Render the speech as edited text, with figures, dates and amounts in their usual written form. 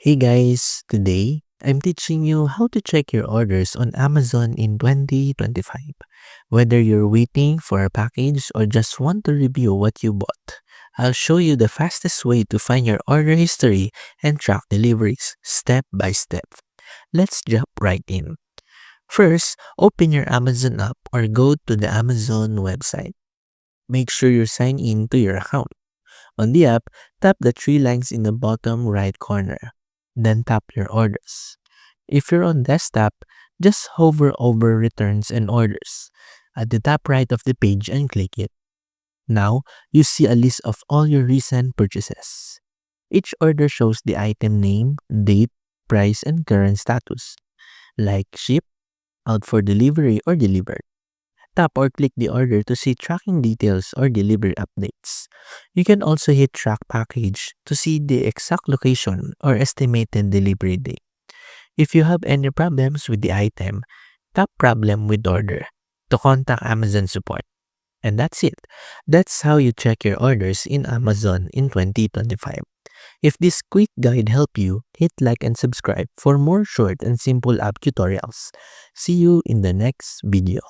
Hey guys, today I'm teaching you how to check your orders on Amazon in 2025. Whether you're waiting for a package or just want to review what you bought, I'll show you the fastest way to find your order history and track deliveries step by step. Let's jump right in. First, open your Amazon app or go to the Amazon website. Make sure you're signed in to your account. On the app, tap the three lines in the bottom right corner. Then tap your orders. If you're on desktop, just hover over returns and orders at the top right of the page and click it. Now, you see a list of all your recent purchases. Each order shows the item name, date, price, and current status, like ship, out for delivery, or delivered. Tap or click the order to see tracking details or delivery updates. You can also hit track package to see the exact location or estimated delivery date. If you have any problems with the item, tap problem with order to contact Amazon support. And that's it. That's how you check your orders in Amazon in 2025. If this quick guide helped you, hit like and subscribe for more short and simple app tutorials. See you in the next video.